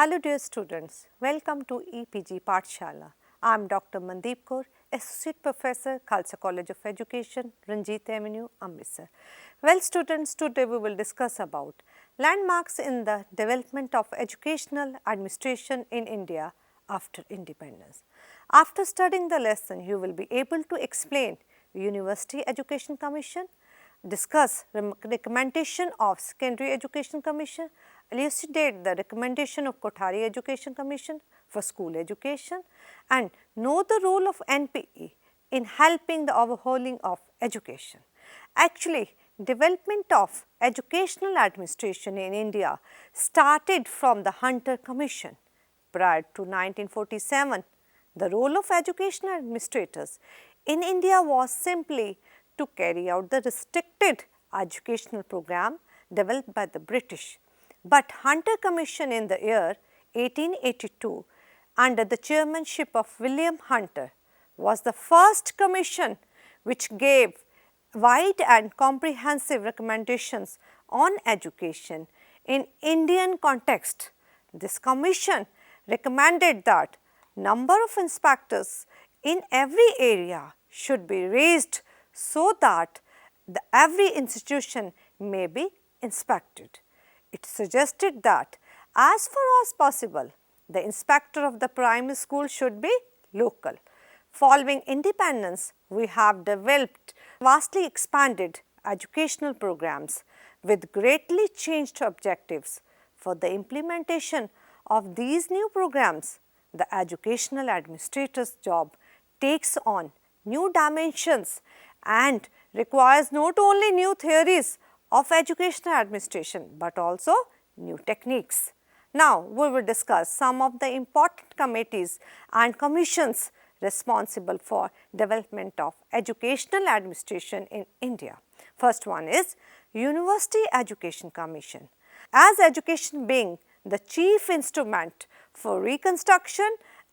Hello dear students, welcome to EPG Pathshala. I am Dr. Mandeep Kaur, Associate Professor, Khalsa College of Education, Ranjit Avenue, Amritsar. Well students, today we will discuss about landmarks in the development of educational administration in India after independence. After studying the lesson, you will be able to explain University Education Commission, discuss recommendation of Secondary Education Commission, elucidate the recommendation of Kothari Education Commission for school education and know the role of NPE in helping the overhauling of education. Actually, development of educational administration in India started from the Hunter Commission. Prior to 1947, the role of educational administrators in India was simply to carry out the restricted educational program developed by the British. But Hunter Commission in the year 1882 under the chairmanship of William Hunter was the first commission which gave wide and comprehensive recommendations on education in Indian context. This commission recommended that number of inspectors in every area should be raised so that every institution may be inspected. It suggested that as far as possible, the inspector of the primary school should be local. Following independence, we have developed vastly expanded educational programs with greatly changed objectives. For the implementation of these new programs, the educational administrator's job takes on new dimensions and requires not only new theories of educational administration, but also new techniques. Now, we will discuss some of the important committees and commissions responsible for development of educational administration in India. First one is University Education Commission. As education being the chief instrument for reconstruction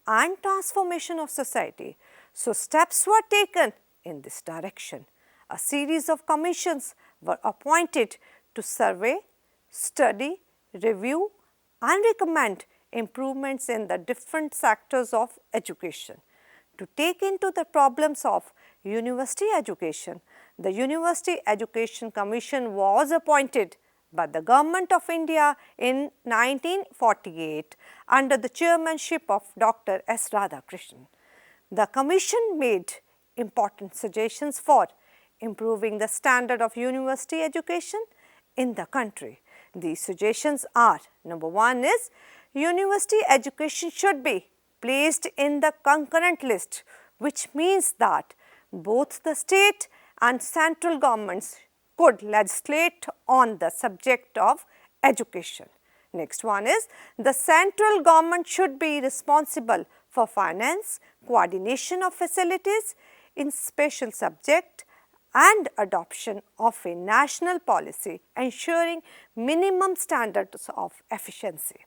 and transformation of society, so steps were taken in this direction. A series of commissions were appointed to survey, study, review and recommend improvements in the different sectors of education. To take into the problems of university education, the University Education Commission was appointed by the Government of India in 1948 under the chairmanship of Dr. S. Radhakrishnan. The commission made important suggestions for improving the standard of university education in the country. These suggestions are: number one is university education should be placed in the concurrent list, which means that both the state and central governments could legislate on the subject of education. Next one is the central government should be responsible for finance, coordination of facilities in special subject and adoption of a national policy ensuring minimum standards of efficiency.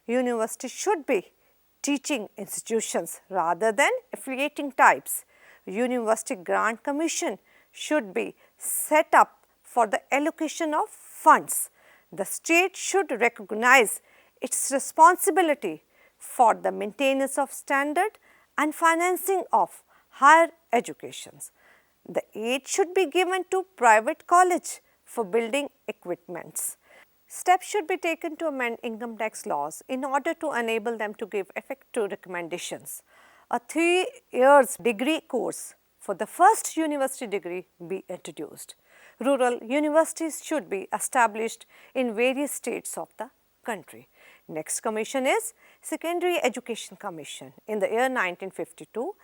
Universities should be teaching institutions rather than affiliating types. University Grant Commission should be set up for the allocation of funds. The state should recognize its responsibility for the maintenance of standard and financing of higher educations. The aid should be given to private college for building equipments. Steps should be taken to amend income tax laws in order to enable them to give effect to recommendations. A 3 years degree course for the first university degree be introduced. Rural universities should be established in various states of the country. Next commission is Secondary Education Commission. In the year 1952,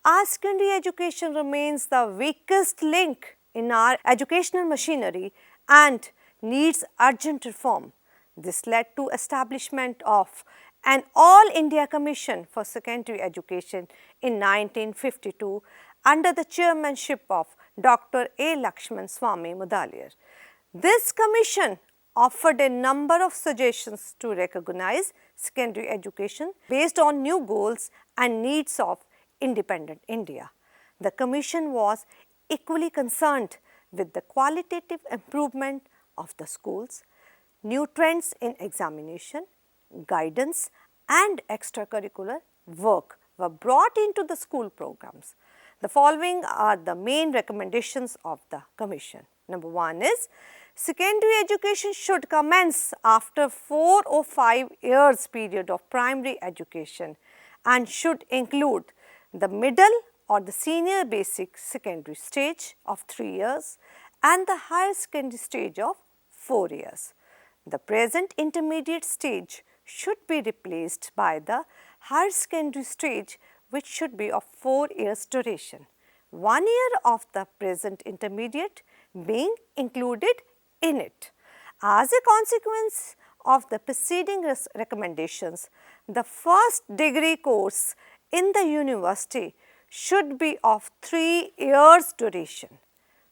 as secondary education remains the weakest link in our educational machinery and needs urgent reform. This led to establishment of an All India Commission for Secondary Education in 1952 under the chairmanship of Dr. A. Lakshman Swamy Mudaliar. This commission offered a number of suggestions to recognize secondary education based on new goals and needs of independent India. The commission was equally concerned with the qualitative improvement of the schools, new trends in examination, guidance and extracurricular work were brought into the school programs. The following are the main recommendations of the Commission. Number 1 is secondary education should commence after 4 or 5 years period of primary education and should include the middle or the senior basic secondary stage of 3 years and the higher secondary stage of 4 years. The present intermediate stage should be replaced by the higher secondary stage, which should be of 4 years duration. 1 year of the present intermediate being included in it. As a consequence of the preceding recommendations, the first degree course in the university should be of 3 years duration.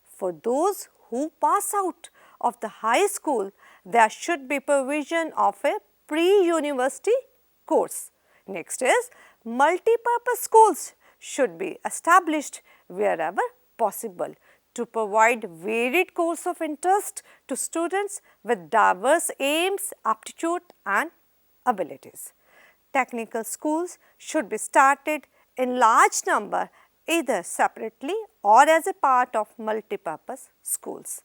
For those who pass out of the high school, there should be provision of a pre-university course. Next is multi-purpose schools should be established wherever possible to provide varied course of interest to students with diverse aims, aptitude and abilities. Technical schools should be started in large number either separately or as a part of multi-purpose schools.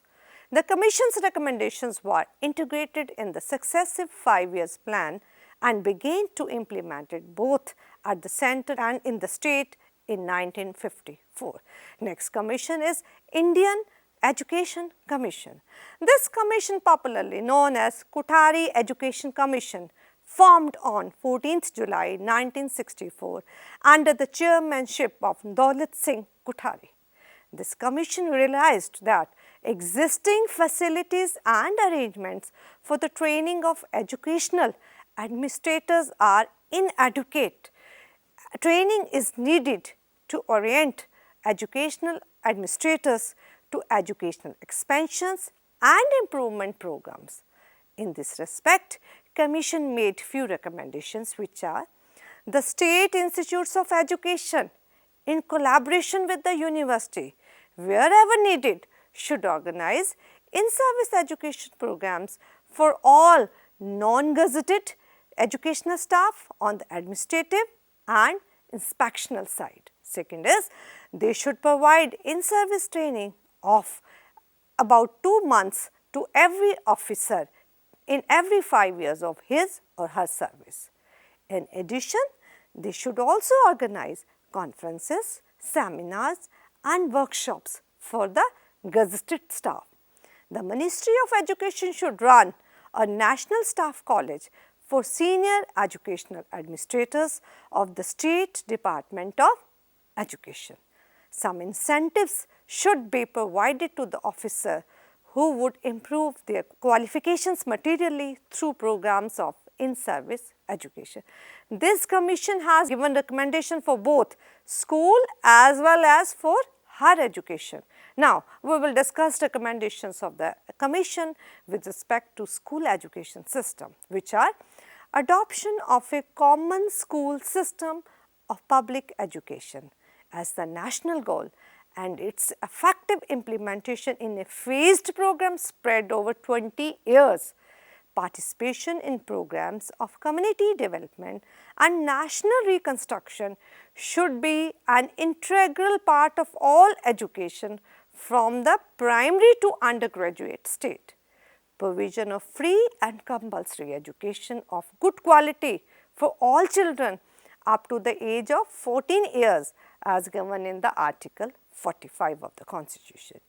The Commission's recommendations were integrated in the successive 5 years plan and began to implement it both at the center and in the state in 1954. Next commission is Indian Education Commission. This commission, popularly known as Kothari Education Commission, formed on 14th July 1964 under the chairmanship of Daulat Singh Kothari. This commission realized that existing facilities and arrangements for the training of educational administrators are inadequate. Training is needed to orient educational administrators to educational expansions and improvement programs. In this respect, Commission made few recommendations, which are the state institutes of education in collaboration with the university wherever needed should organize in-service education programs for all non-gazetted educational staff on the administrative and inspectional side. Second is they should provide in-service training of about 2 months to every officer in every 5 years of his or her service. In addition, they should also organize conferences, seminars and workshops for the gazetted staff. The Ministry of Education should run a national staff college for senior educational administrators of the State Department of Education. Some incentives should be provided to the officer who would improve their qualifications materially through programs of in-service education. This commission has given recommendation for both school as well as for higher education. Now, we will discuss recommendations of the commission with respect to school education system, which are adoption of a common school system of public education as the national goal and its effective implementation in a phased program spread over 20 years. Participation in programs of community development and national reconstruction should be an integral part of all education from the primary to undergraduate state. Provision of free and compulsory education of good quality for all children up to the age of 14 years as given in the Article 45 of the Constitution.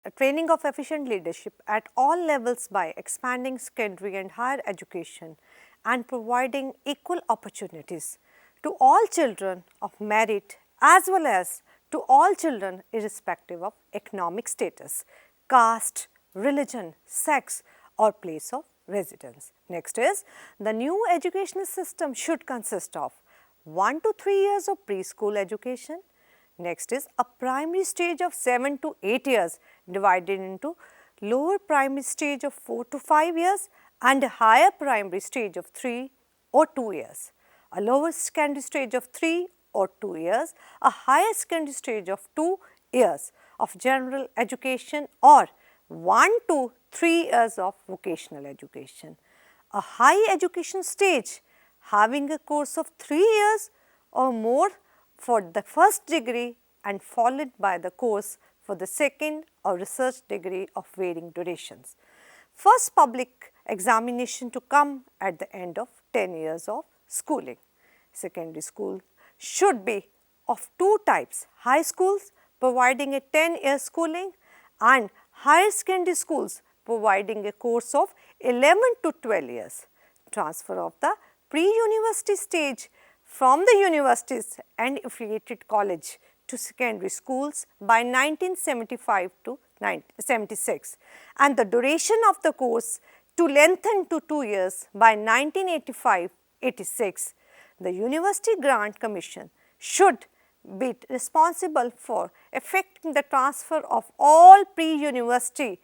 A training of efficient leadership at all levels by expanding secondary and higher education and providing equal opportunities to all children of merit as well as to all children irrespective of economic status, caste, religion, sex or place of residence. Next is the new educational system should consist of 1 to 3 years of preschool education. Next is a primary stage of 7 to 8 years divided into lower primary stage of 4 to 5 years and a higher primary stage of 3 or 2 years. A lower secondary stage of 3 or 2 years, a higher secondary stage of 2 years of general education or 1 to 3 years of vocational education. a high education stage having a course of 3 years or more for the first degree and followed by the course for the second or research degree of varying durations. First public examination to come at the end of 10 years of schooling. Secondary school should be of two types: high schools providing a 10-year schooling and higher secondary schools providing a course of 11 to 12 years. Transfer of the pre-university stage from the universities and affiliated college to secondary schools by 1975 to 1976, and the duration of the course to lengthen to 2 years by 1985-86. The University Grant Commission should be responsible for effecting the transfer of all pre-university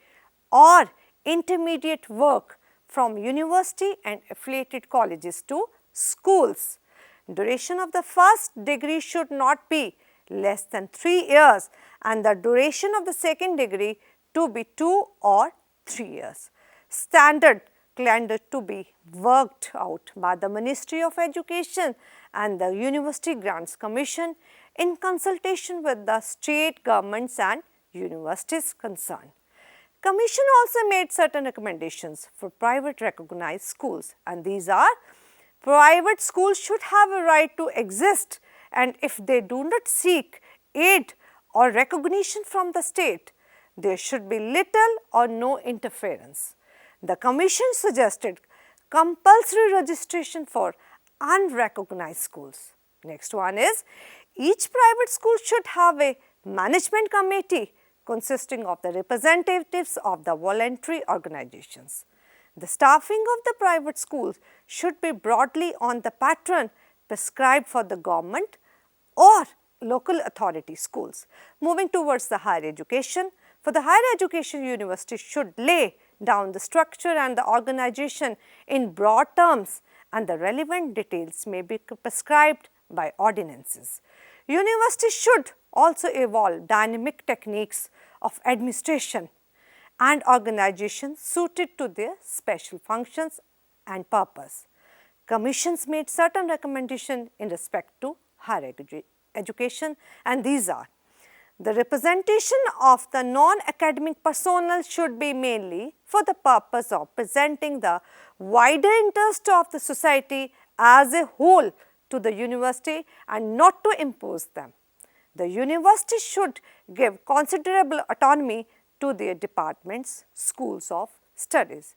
or intermediate work from university and affiliated colleges to schools. Duration of the first degree should not be less than 3 years and the duration of the second degree to be 2 or 3 years. Standard calendar to be worked out by the Ministry of Education and the University Grants Commission in consultation with the state governments and universities concerned. Commission also made certain recommendations for private recognized schools, and these are: private schools should have a right to exist, and if they do not seek aid or recognition from the state, there should be little or no interference. The Commission suggested compulsory registration for unrecognized schools. Next one is, each private school should have a management committee consisting of the representatives of the voluntary organizations. The staffing of the private schools should be broadly on the pattern prescribed for the government or local authority schools. Moving towards the higher education, for the higher education, universities should lay down the structure and the organization in broad terms, and the relevant details may be prescribed by ordinances. Universities should also evolve dynamic techniques of administration and organization suited to their special functions and purpose. Commissions made certain recommendations in respect to higher education, and these are: the representation of the non-academic personnel should be mainly for the purpose of presenting the wider interest of the society as a whole to the university and not to impose them. The university should give considerable autonomy to their departments, schools of studies.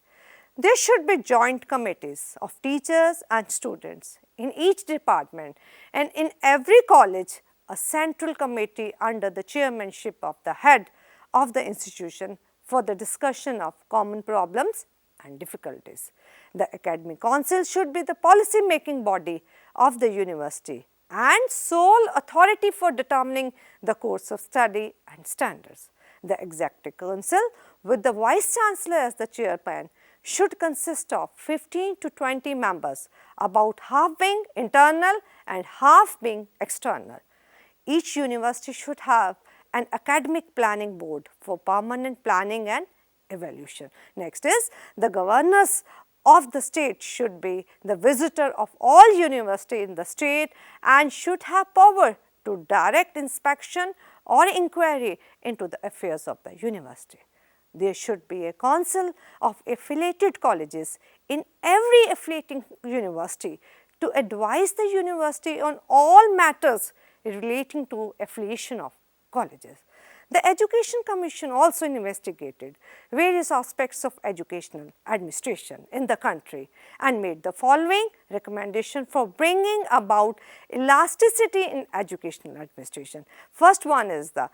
There should be joint committees of teachers and students in each department, and in every college a central committee under the chairmanship of the head of the institution for the discussion of common problems and difficulties. The academic council should be the policy making body of the university and sole authority for determining the course of study and standards. The executive council, with the vice chancellor as the chairman, should consist of 15 to 20 members, about half being internal and half being external. Each university should have an academic planning board for permanent planning and evaluation. Next is, the governors of the state should be the visitor of all universities in the state and should have power to direct inspection or inquiry into the affairs of the university. There should be a council of affiliated colleges in every affiliating university to advise the university on all matters relating to affiliation of colleges. The Education Commission also investigated various aspects of educational administration in the country and made the following recommendation for bringing about elasticity in educational administration. First one is, the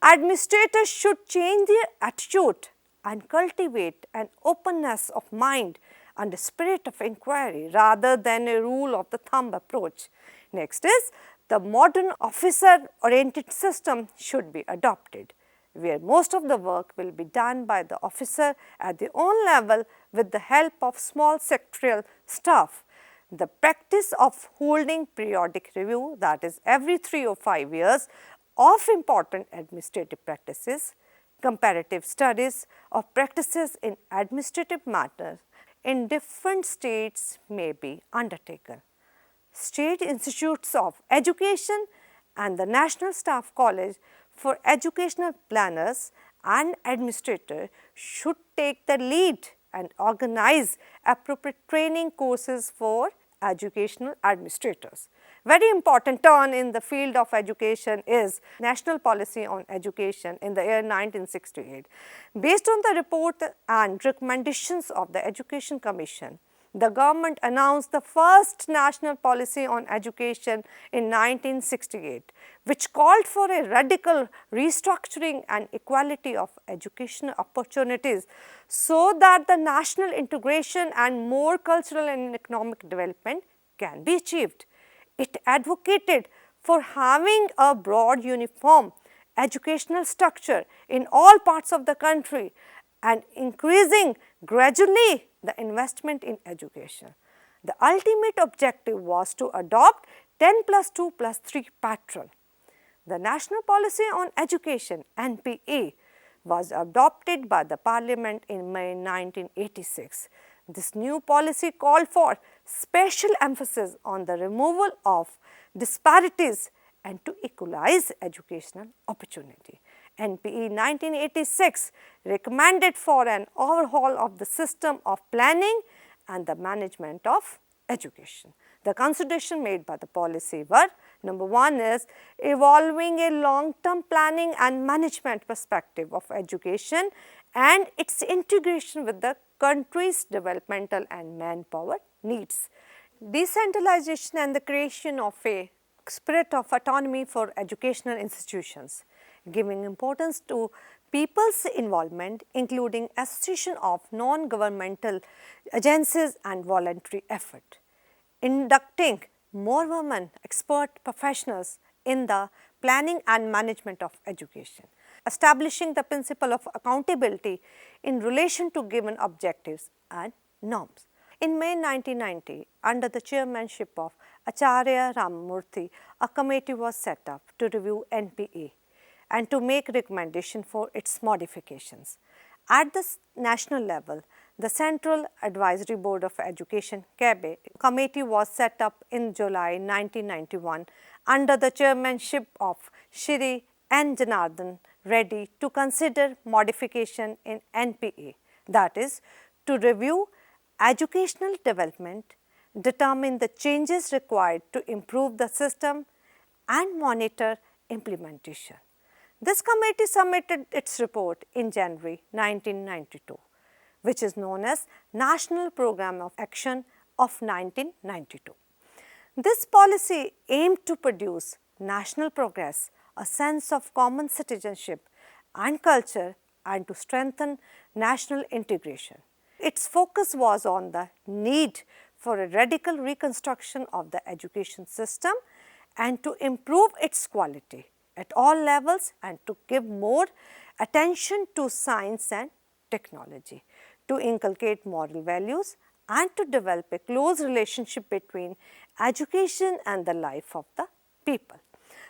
administrators should change their attitude and cultivate an openness of mind and a spirit of inquiry rather than a rule of the thumb approach. Next is, the modern officer-oriented system should be adopted, where most of the work will be done by the officer at their own level with the help of small sectorial staff. The practice of holding periodic review, that is every 3 or 5 years, of important administrative practices, comparative studies of practices in administrative matters in different states may be undertaken. State institutes of education and the National Staff College for Educational Planners and Administrators should take the lead and organize appropriate training courses for educational administrators. Very important turn in the field of education is National Policy on Education in the year 1968. Based on the report and recommendations of the Education Commission, the government announced the first national policy on education in 1968, which called for a radical restructuring and equality of educational opportunities so that the national integration and more cultural and economic development can be achieved. It advocated for having a broad uniform educational structure in all parts of the country and increasing gradually the investment in education. The ultimate objective was to adopt 10+2+3 pattern. The National Policy on Education (NPA) was adopted by the Parliament in May 1986. This new policy called for special emphasis on the removal of disparities and to equalize educational opportunity. NPE 1986 recommended for an overhaul of the system of planning and the management of education. The consideration made by the policy were: number one is evolving a long-term planning and management perspective of education and its integration with the country's developmental and manpower needs. Decentralization and the creation of a spirit of autonomy for educational institutions, giving importance to people's involvement, including association of non-governmental agencies and voluntary effort. Inducting more women expert professionals in the planning and management of education. Establishing the principle of accountability in relation to given objectives and norms. In May 1990, under the chairmanship of Acharya Ramamurthy, a committee was set up to review NPA and to make recommendation for its modifications. At the national level, the Central Advisory Board of Education (CABE) committee was set up in July 1991 under the chairmanship of Shri N. Janardhan Reddy to consider modification in NPA, that is, to review educational development, determine the changes required to improve the system and monitor implementation. This committee submitted its report in January 1992, which is known as National Program of Action of 1992. This policy aimed to produce national progress, a sense of common citizenship and culture, and to strengthen national integration. Its focus was on the need for a radical reconstruction of the education system and to improve its quality at all levels and to give more attention to science and technology, to inculcate moral values and to develop a close relationship between education and the life of the people.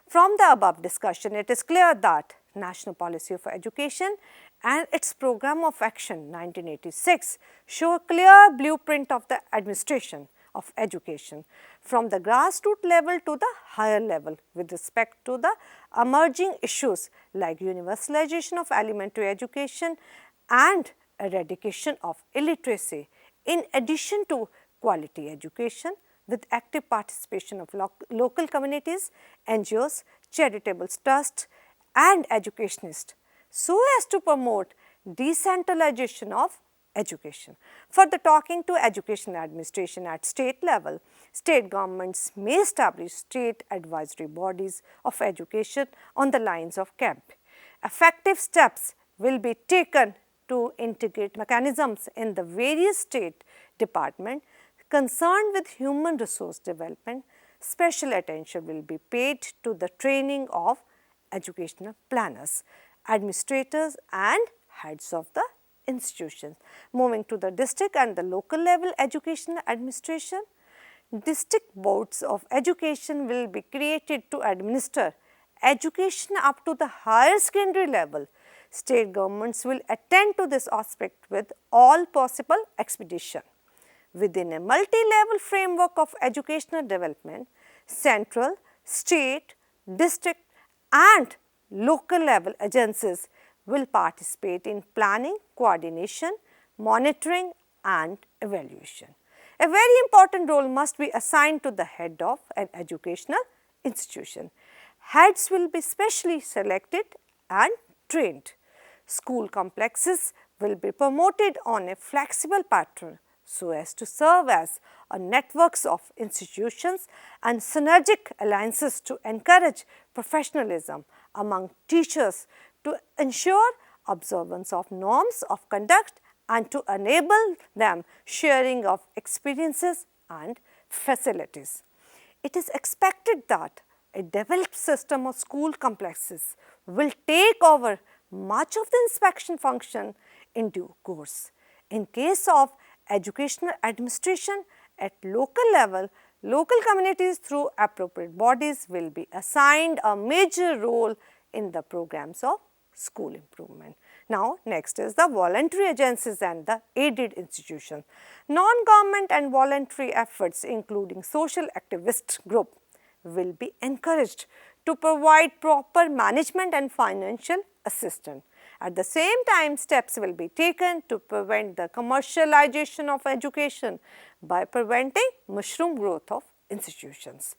From the above discussion, it is clear that National Policy of Education and its Program of Action 1986 show a clear blueprint of the administration of education from the grassroots level to the higher level with respect to the emerging issues like universalization of elementary education and eradication of illiteracy, in addition to quality education with active participation of local communities, NGOs, charitable trusts and educationists, so as to promote decentralization of education. Further, talking to education administration at state level, state governments may establish state advisory bodies of education on the lines of CAB. Effective steps will be taken to integrate mechanisms in the various state departments concerned with human resource development. Special attention will be paid to the training of educational planners, administrators and heads of the institutions. Moving to the district and the local level educational administration, district boards of education will be created to administer education up to the higher secondary level. State governments will attend to this aspect with all possible expedition. within a multi-level framework of educational development. Central, state, district and local level agencies will participate in planning, coordination, monitoring and evaluation. A very important role must be assigned to the head of an educational institution. Heads will be specially selected and trained. School complexes will be promoted on a flexible pattern so as to serve as a networks of institutions and synergic alliances to encourage professionalism among teachers to ensure observance of norms of conduct and to enable them sharing of experiences and facilities. It is expected that a developed system of school complexes will take over much of the inspection function in due course. In case of educational administration at local level, local communities through appropriate bodies will be assigned a major role in the programs of school improvement. Now, next is the voluntary agencies and the aided institutions. Non-government and voluntary efforts including social activist group will be encouraged to provide proper management and financial assistance. At the same time, steps will be taken to prevent the commercialization of education by preventing mushroom growth of institutions.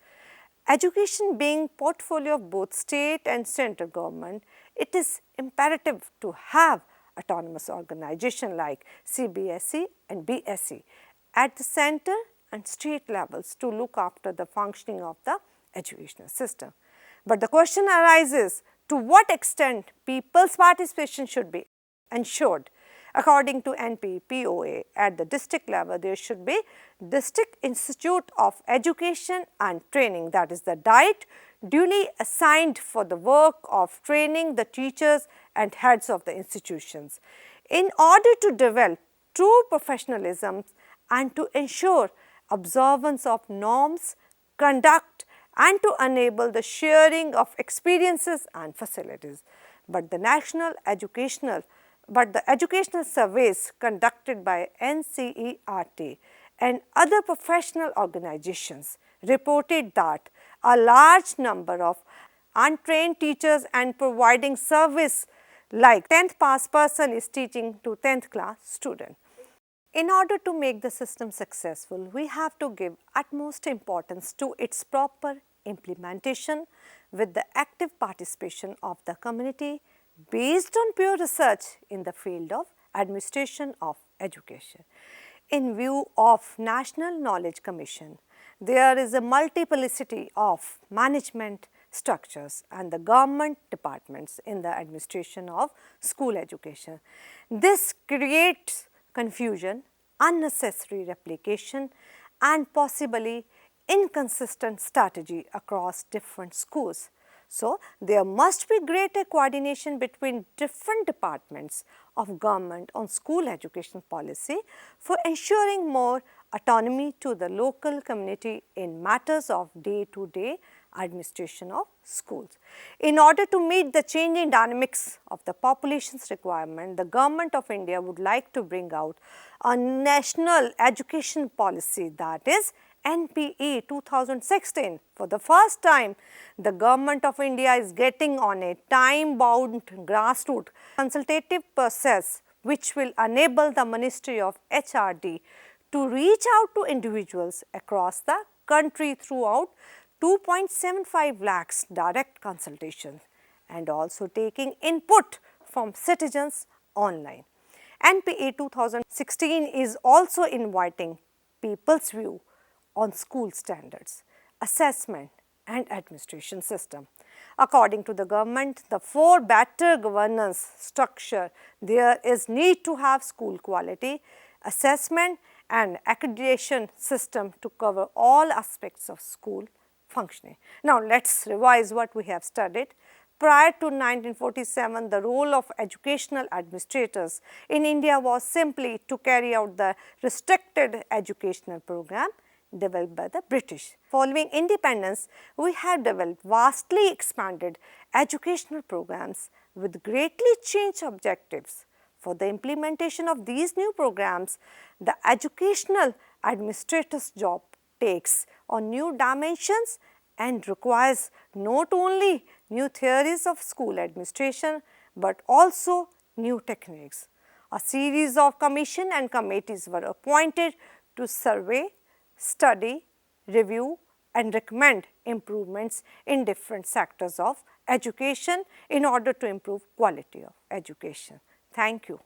Education being portfolio of both state and central government, it is imperative to have autonomous organization like CBSE and BSE at the center and state levels to look after the functioning of the educational system. But the question arises, to what extent people's participation should be ensured? According to NPPOA, at the district level, there should be District Institute of Education and Training, that is the DIET, duly assigned for the work of training the teachers and heads of the institutions. In order to develop true professionalism and to ensure observance of norms, conduct and to enable the sharing of experiences and facilities. But the educational surveys conducted by NCERT and other professional organizations reported that a large number of untrained teachers and providing service like 10th pass person is teaching to 10th class student. In order to make the system successful, we have to give utmost importance to its proper implementation with the active participation of the community based on pure research in the field of administration of education. In view of National Knowledge Commission, there is a multiplicity of management structures and the government departments in the administration of school education. This creates confusion, unnecessary replication and possibly inconsistent strategy across different schools. So, there must be greater coordination between different departments of government on school education policy for ensuring more autonomy to the local community in matters of day-to-day administration of schools. In order to meet the changing dynamics of the population's requirement, the Government of India would like to bring out a national education policy, that is NPE 2016. For the first time, the Government of India is getting on a time-bound grassroots consultative process which will enable the Ministry of HRD to reach out to individuals across the country throughout 2.75 lakhs direct consultations and also taking input from citizens online. NPE 2016 is also inviting people's view on school standards, assessment and administration system. According to the government, for better governance structure, there is need to have school quality, assessment and accreditation system to cover all aspects of school functioning. Now, let us revise what we have studied. Prior to 1947, the role of educational administrators in India was simply to carry out the restricted educational program developed by the British. Following independence, we have developed vastly expanded educational programs with greatly changed objectives. For the implementation of these new programs, the educational administrator's job takes on new dimensions and requires not only new theories of school administration, but also new techniques. A series of commission and committees were appointed to survey, study, review and recommend improvements in different sectors of education in order to improve quality of education. Thank you.